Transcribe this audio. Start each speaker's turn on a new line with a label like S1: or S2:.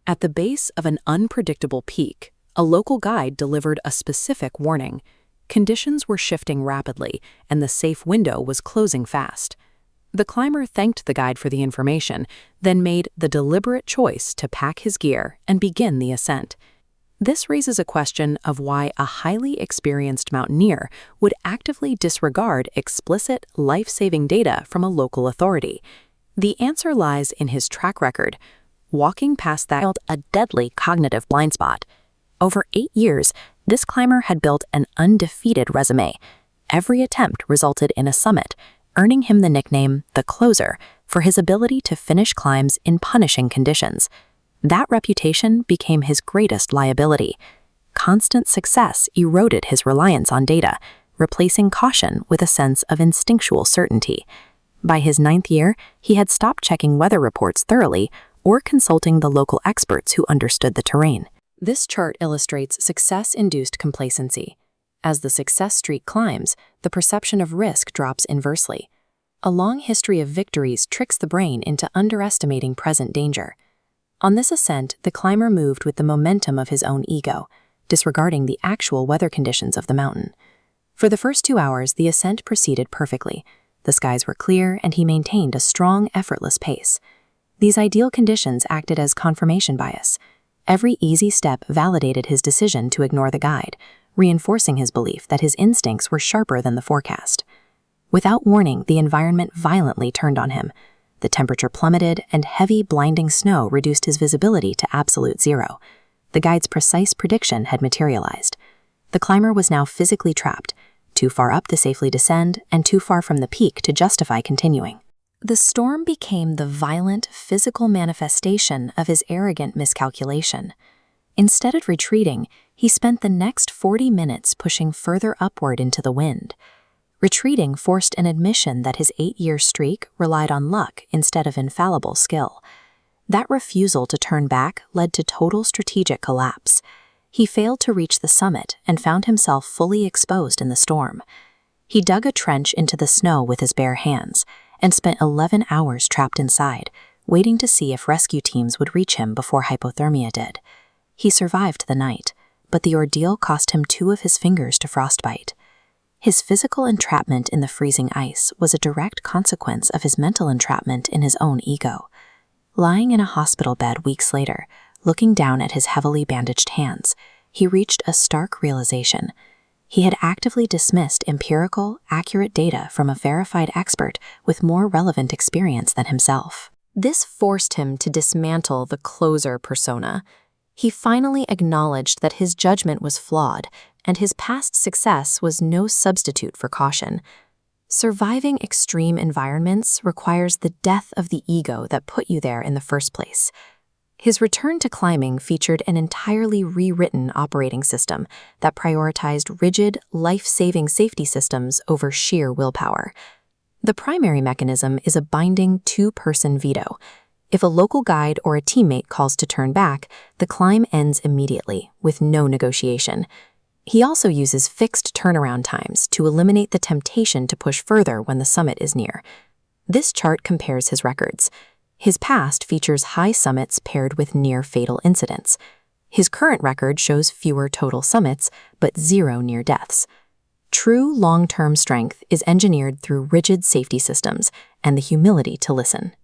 S1: At the base of an unpredictable peak, a local guide delivered a specific warning. Conditions were shifting rapidly, and the safe window was closing fast. The climber thanked the guide for the information, then made the deliberate choice to pack his gear and begin the ascent. This raises a question of why a highly experienced mountaineer would actively disregard explicit, life-saving data from a local authority. The answer lies in his track record. Walking past that a deadly cognitive blind spot. Over 8 years, this climber had built an undefeated resume. Every attempt resulted in a summit, earning him the nickname the Closer for his ability to finish climbs in punishing conditions. That reputation became his greatest liability. Constant success eroded his reliance on data, replacing caution with a sense of instinctual certainty. By his 9th year, he had stopped checking weather reports thoroughly or consulting the local experts who understood the terrain. This chart illustrates success-induced complacency. As the success streak climbs, the perception of risk drops inversely. A long history of victories tricks the brain into underestimating present danger. On this ascent, the climber moved with the momentum of his own ego, disregarding the actual weather conditions of the mountain. For the first 2 hours, the ascent proceeded perfectly. The skies were clear, and he maintained a strong, effortless pace. These ideal conditions acted as confirmation bias. Every easy step validated his decision to ignore the guide, reinforcing his belief that his instincts were sharper than the forecast. Without warning, the environment violently turned on him. The temperature plummeted, and heavy, blinding snow reduced his visibility to absolute zero. The guide's precise prediction had materialized. The climber was now physically trapped, too far up to safely descend, and too far from the peak to justify continuing. The storm became the violent, physical manifestation of his arrogant miscalculation. Instead of retreating, he spent the next 40 minutes pushing further upward into the wind. Retreating forced an admission that his 8-year streak relied on luck instead of infallible skill. That refusal to turn back led to total strategic collapse. He failed to reach the summit and found himself fully exposed in the storm. He dug a trench into the snow with his bare hands and spent 11 hours trapped inside, waiting to see if rescue teams would reach him before hypothermia did. He survived the night, but the ordeal cost him 2 of his fingers to frostbite. His physical entrapment in the freezing ice was a direct consequence of his mental entrapment in his own ego. Lying in a hospital bed weeks later, looking down at his heavily bandaged hands, he reached a stark realization. He had actively dismissed empirical, accurate data from a verified expert with more relevant experience than himself. This forced him to dismantle the closer persona. He finally acknowledged that his judgment was flawed, and his past success was no substitute for caution. Surviving extreme environments requires the death of the ego that put you there in the first place. His return to climbing featured an entirely rewritten operating system that prioritized rigid, life-saving safety systems over sheer willpower. The primary mechanism is a binding 2-person veto. If a local guide or a teammate calls to turn back, the climb ends immediately, with no negotiation. He also uses fixed turnaround times to eliminate the temptation to push further when the summit is near. This chart compares his records. His past features high summits paired with near-fatal incidents. His current record shows fewer total summits, but 0 near deaths. True long-term strength is engineered through rigid safety systems and the humility to listen.